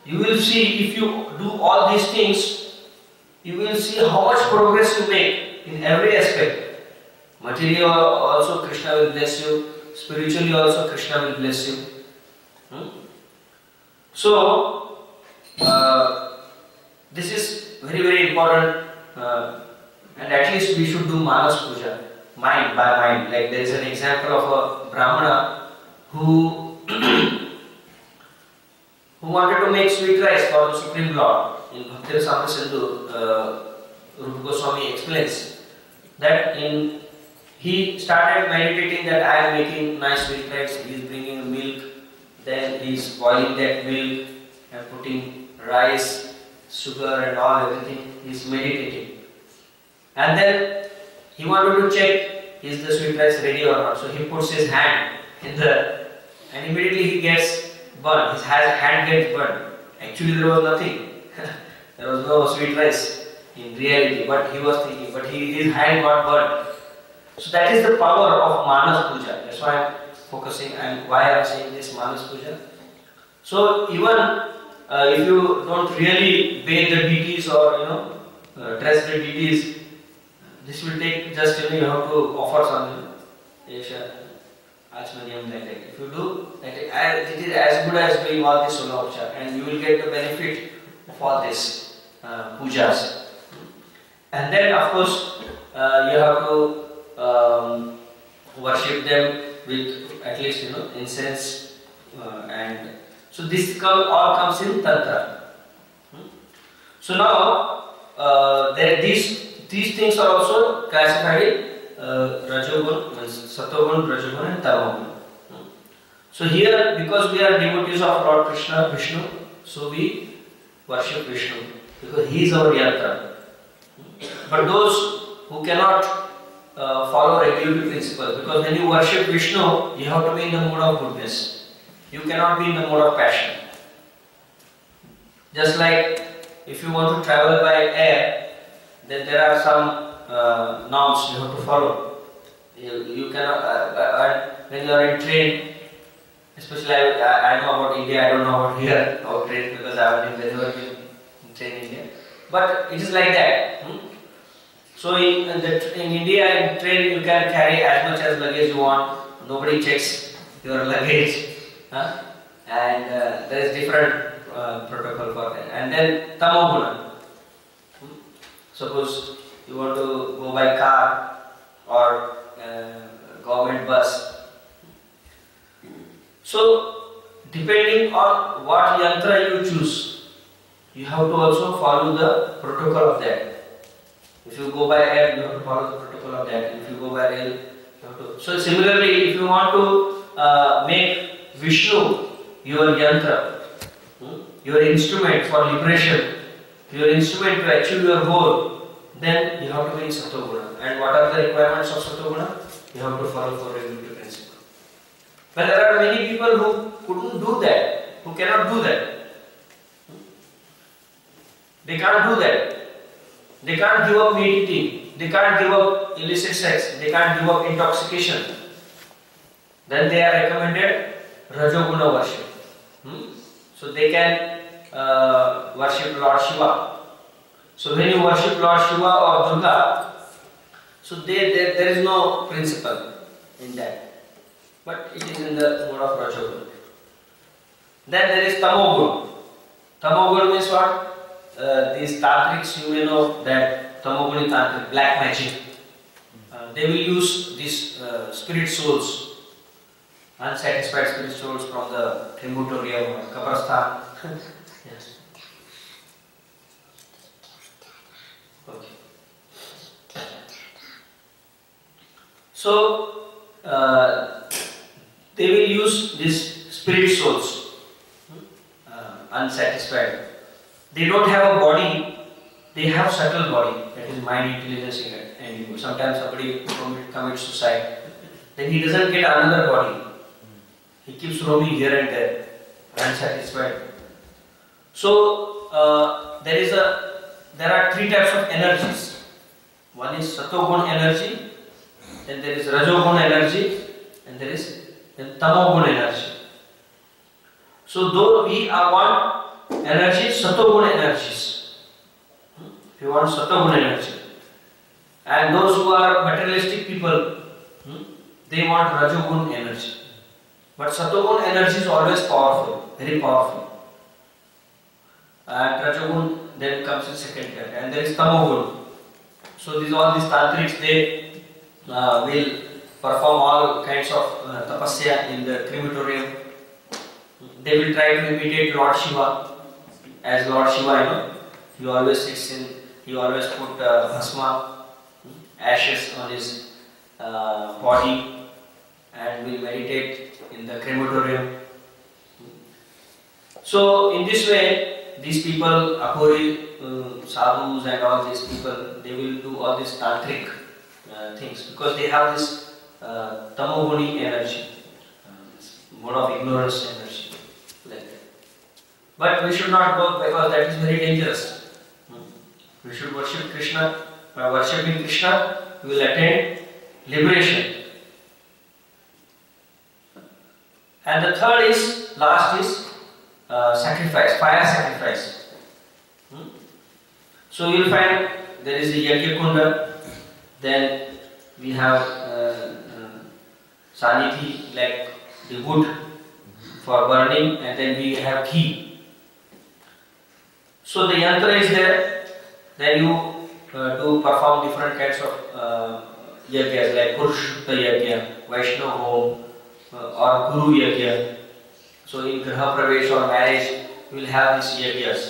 You will see, if you do all these things, you will see how much progress you make in every aspect. Materially also Krishna will bless you, spiritually also Krishna will bless you. So, this is very, very important, and at least we should do Manas Puja, mind by mind. Like there is an example of a Brahmana who wanted to make sweet rice for the Supreme Lord. In Bhakti Rasamrita Sindhu, Rupa Goswami explains that he started meditating that I am making nice sweet rice. He is bringing milk, then he is boiling that milk and putting rice, sugar and all, everything. He is meditating. And then he wanted to check is the sweet rice ready or not. So he puts his hand in the, and immediately he gets burned. His hand gets burned. Actually there was nothing. There was no sweet rice in reality, but he was thinking, but his hand got burned. So that is the power of Manas Puja. That's why I am focusing and why I am saying this Manas Puja. So even if you don't really bathe the deities or dress the deities, this will take just you have to offer some Achmaniam like that. If you do, it is as good as doing all this Sola Upachar, and you will get the benefit of all this pujas. And then of course you have to worship them with at least incense, and so this all comes in Tantra. So now these things are also classified in Rajogun, Satogun, Rajogun and Tamogun. So here, because we are devotees of Lord Krishna, Vishnu, so we worship Vishnu because he is our yantra. But those who cannot follow regulatory principles, because when you worship Vishnu, you have to be in the mood of goodness. You cannot be in the mode of passion. Just like if you want to travel by air, then there are some norms you have to follow. You cannot, when you are in train, especially I know about India, I don't know about here, about train, because I have never been in train in India. But it is like that. So in India, in train, you can carry as much as luggage you want. Nobody checks your luggage. And there is different protocol for that. And then Tamoguna. Suppose you want to go by car or government bus. So depending on what yantra you choose, you have to also follow the protocol of that. If you go by air, you have to follow the protocol of that. If you go by rail, you have to. So similarly, if you want to make Vishnu your yantra, your instrument for liberation, your instrument to achieve your goal, then you have to be in Satoguna. And what are the requirements of Satoguna? You have to follow for regulatory principle. But there are many people who couldn't do that, who cannot do that. They can't do that. They can't give up meat eating. They can't give up illicit sex. They can't give up intoxication. Then they are recommended Rajoguna worship. So they can worship Lord Shiva. So when you worship Lord Shiva or Durga, so there is no principle in that. But it is in the mode of Rajoguna. Then there is Tamoguna. Tamoguna means what? These tantrics, you may know that Tamoguni tantric, black magic. They will use these spirit souls, unsatisfied spirit souls from the crematorium or Kabrasthan. Yes. Okay. So they will use these spirit souls, unsatisfied. They don't have a body, they have subtle body, that is mind, intelligence and ego. Sometimes somebody commits suicide, then he doesn't get another body. He keeps roaming here and there, unsatisfied. So there are three types of energies. One is Satogun energy, then there is Rajogun energy, and there is Tamogun energy. So though we are one energy, Satogun energies. If you want Satogun energy. And those who are materialistic people, they want Rajogun energy. But Satogun energy is always powerful, very powerful. And Rajogun then comes in second category. And there is Tamogun. So all these tantrics, they will perform all kinds of tapasya in the crematorium. They will try to imitate Lord Shiva. As Lord Shiva, he always sits in, he always put bhasma, ashes on his body, and will meditate in the crematorium. So in this way, these people, Aghori, sadhus and all these people, they will do all these tantric things because they have this tamoguni energy, this mode of ignorance energy, like that. But we should not go because that is very dangerous. We should worship Krishna. By worshipping Krishna, we will attain liberation. And the third is, last is sacrifice, fire sacrifice. So you will find there is a Yajna Kunda, then we have Saniti, like the wood for burning, and then we have ghee. So the yantra is there, then you to perform different kinds of yajnas like Purushutta Yajna, Vaishnava Home, or Guru Yajna. So in Graha Pravesh or marriage, we will have these yajnas.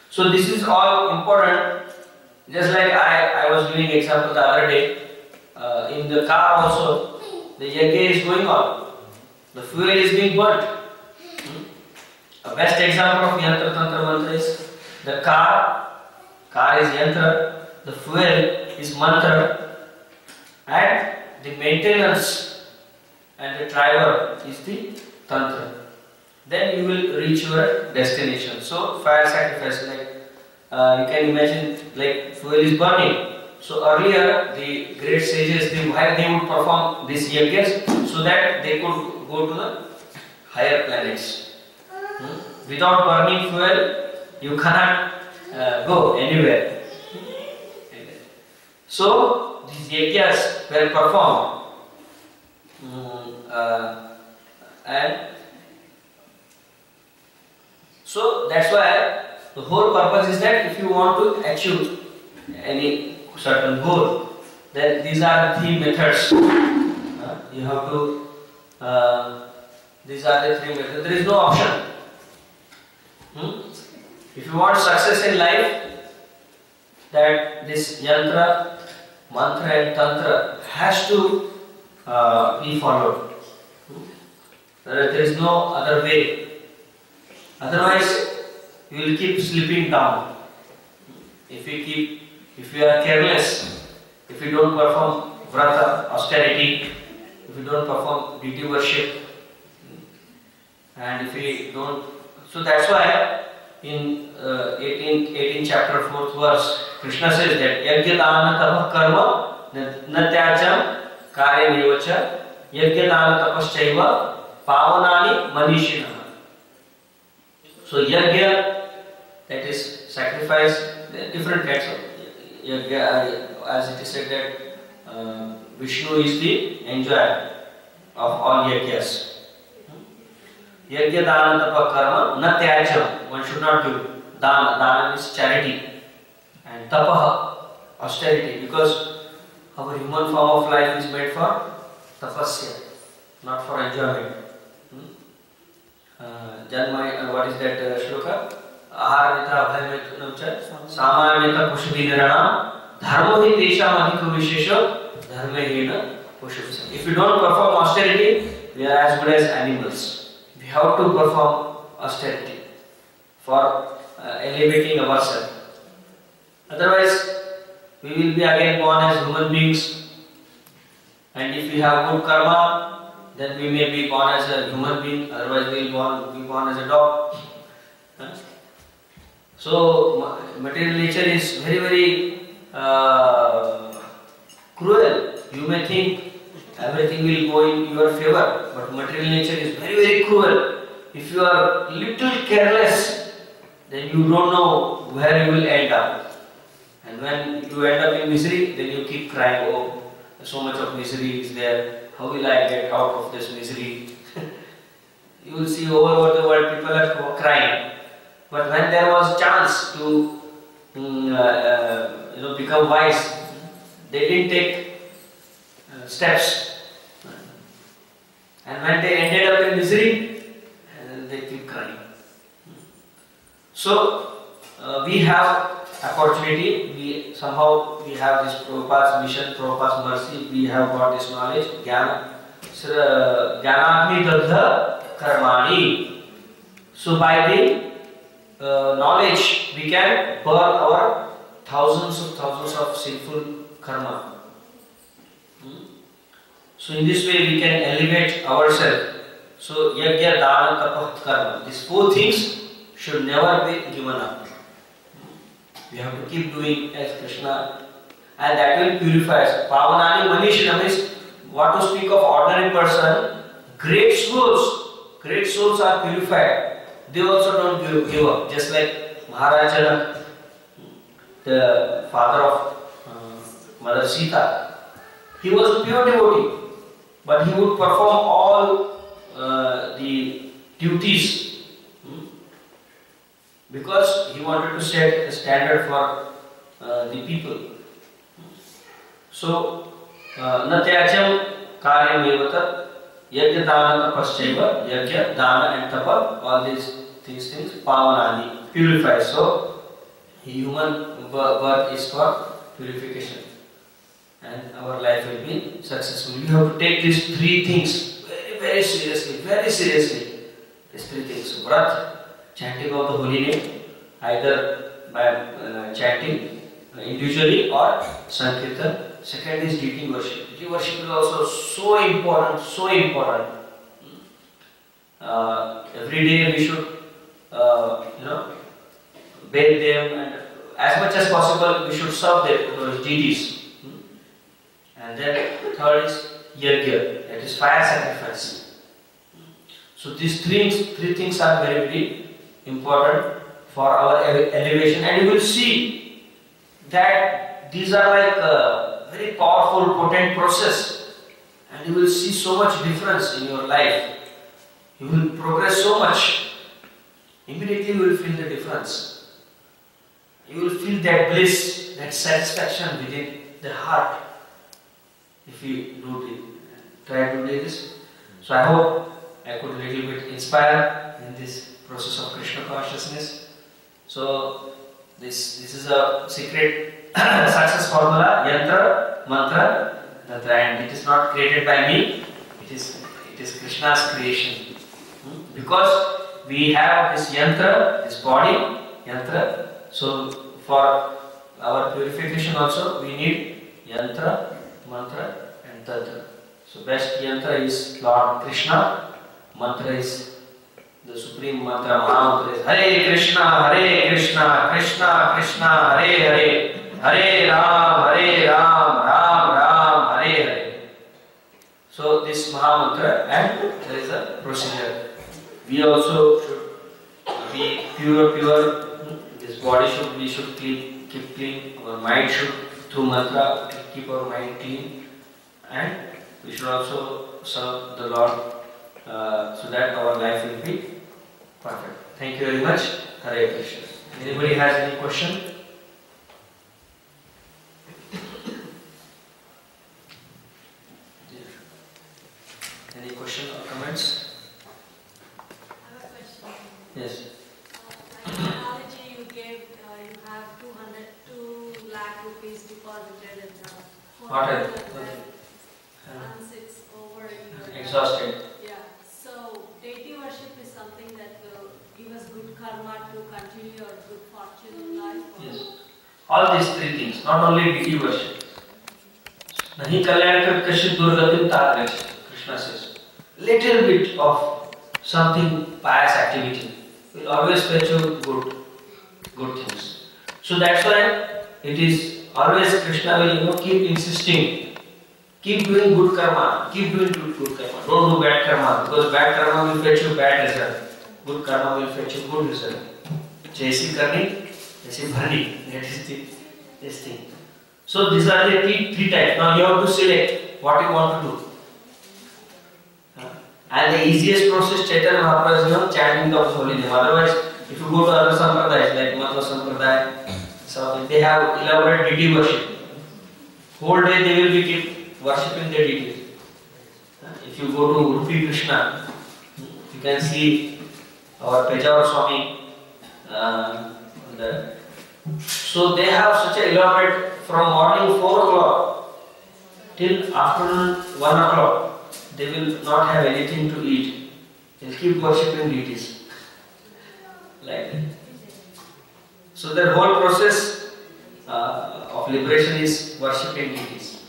So this is all important. Just like I was giving example the other day, in the car also, the yajna is going on. The fuel is being burnt. A best example of yantra tantra mantra is the car. Car is yantra, the fuel is mantra, and the maintenance and the driver is the tantra. Then you will reach your destination. So fire sacrifice, like you can imagine, like fuel is burning. So earlier the great sages, why they would perform these yajnas so that they could go to the higher planets. Without burning fuel, you cannot go anywhere. So these yajnas were performed, and so that's why the whole purpose is that if you want to achieve any certain goal, then these are the 3 methods. You have to. These are the 3 methods. There is no option. If you want success in life, that this yantra, mantra and tantra has to be followed. There is no other way. Otherwise, you will keep slipping down. If you are careless, if you don't perform vrata, austerity, if you don't perform deity worship, and if you don't, so that's why in 18 chapter 4th verse, Krishna says that yajna dana tapah karma na tyajam karyamevacha yajna dana tapaschaiva pavanani manishinaha. So yajna, that is sacrifice, different kinds of yajna, as it is said that Vishnu is the enjoyer of all yajnas. Yajna dana tapa karma na tyajam, one should not give. Dana is charity, and tapa austerity, because our human form of life is made for tapasya, not for enjoyment. What is that shloka? Aharamita abhayamita samayamita pushubhinirana dharmo hi tesham adhiko vishesha dharme hena pushubhisam. If you don't perform austerity, we are as good as animals. We have to perform austerity for elevating ourselves. Otherwise, we will be again born as human beings. And if we have good karma, then we may be born as a human being. Otherwise, we will be born as a dog. So, material nature is very, very cruel. You may think everything will go in your favor, but material nature is very, very cruel. If you are little careless, then you don't know where you will end up. And when you end up in misery, then you keep crying, oh, so much of misery is there. How will I get out of this misery? You will see all over the world people are crying. But when there was chance to become wise, they didn't take steps. And when they ended up in misery, they keep crying. So we have opportunity. We have this Prabhupada's mission, Prabhupada's mercy. We have got this knowledge. Jnanagni dagdha karmani. So by the knowledge, we can burn our thousands of sinful karma. So in this way we can elevate ourselves. So yajna, dana, tapa, karma. These four things should never be given up. We have to keep doing as Krishna, and that will purify us. Pavanani Manishana means what to speak of ordinary person. Great souls are purified. They also don't give up. Just like Maharaj Janak, the father of Mother Sita, he was a pure devotee, but he would perform all the duties because he wanted to set a standard for the people. So, natyacham karyam tat yajna dana tapaschaiva, yajna dana and tapa, all these things pavanani, purify. So human birth is for purification, and our life will be successful. You have to take these three things very seriously. These three things: Vrat, chanting of the holy name, either by chanting individually or Sankirtan. Second is deity worship. Deity worship is also so important. Every day we should, bathe them, and as much as possible we should serve those deities. And then third is yajna, that is fire sacrifice. So these three things are very important for our elevation, and you will see that these are like a very powerful, potent process, and you will see so much difference in your life. You will progress so much. Immediately you will feel the difference. You will feel that bliss, that satisfaction within the heart if you try to do this. So I hope I could a little bit inspire in this process of Krishna consciousness. So this is a secret success formula: yantra, mantra, tantra, and it is not created by me. It is Krishna's creation. Because we have this yantra, this body yantra. So for our purification also we need yantra, mantra, and tantra. So best yantra is Lord Krishna. Mantra is the supreme mantra. Mahamantra is Hare Krishna, Krishna Krishna, Hare Hare Ram, Ram Ram, Hare Hare. So this Mahamantra, and there is a procedure. We also should be pure. This body we should keep clean. Our mind should, through mantra, keep our mind clean, and we should also serve the Lord so that our life will be perfect. Thank you very much. Hare Krishna. Anybody has any question? Any question or comments? I have a question. Yes. Like the analogy you gave, you have 2 lakh rupees deposited in the What and I- once it's over, you Exhausted. Yeah. So deity worship is something that will give us good karma to continue our good fortune in life. or- Yes. All these three things, not only deity worship. Nahi kalyan kar kashit durgatim tat Krishna says. Little bit of something pious activity will always fetch you good things. So that's why it is always Krishna will keep insisting, keep doing good karma, keep doing good karma. Don't do bad karma, because bad karma will fetch you bad result. Good karma will fetch you good result. Jaisi karni, jaisi bharni. That is this thing. So these are the three types. Now you have to select what you want to do. And the easiest process, Chaitanya Mahaprabhu is chanting the holy name. Otherwise, if you go to other sampradayas like Madhva Sampradaya, so they have elaborate deity worship. Whole day they will be worshipping the deities. If you go to Udupi Krishna, you can see our Pejawar Swami. So they have such an elaborate, from morning 4 o'clock till afternoon 1 o'clock. They will not have anything to eat. They'll keep worshipping deities. Like that. So the whole process of liberation is worshipping deities.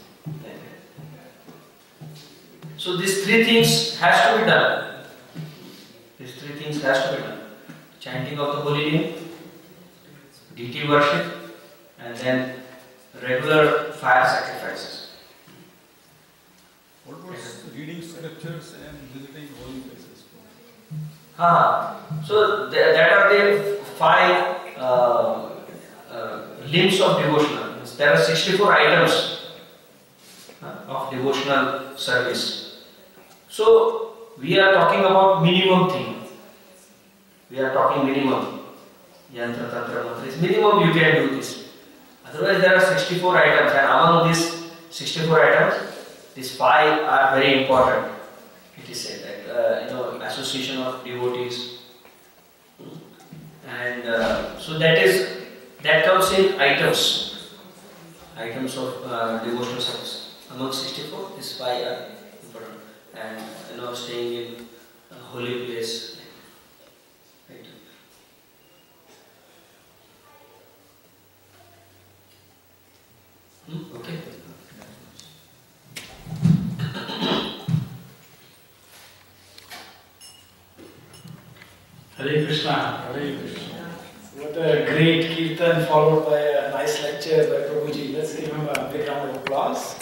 So these three things has to be done. These three things has to be done. Chanting of the holy name, deity worship, and then regular fire sacrifices. What was reading scriptures and visiting holy places? So that are the five limbs of devotional. There are 64 items of devotional service. So we are talking about minimum thing. We are talking minimum. Yantra, Tantra, Mantra is minimum you can do this. Otherwise there are 64 items, and among these 64 items, these five are very important. It is said that association of devotees, and so that comes in items of devotional service. Among 64, these five are important, and staying in a holy place. Right. Okay. Hare Krishna. Hare Krishna. What a great kirtan followed by a nice lecture by Prabhuji. Let's give him a big round of applause.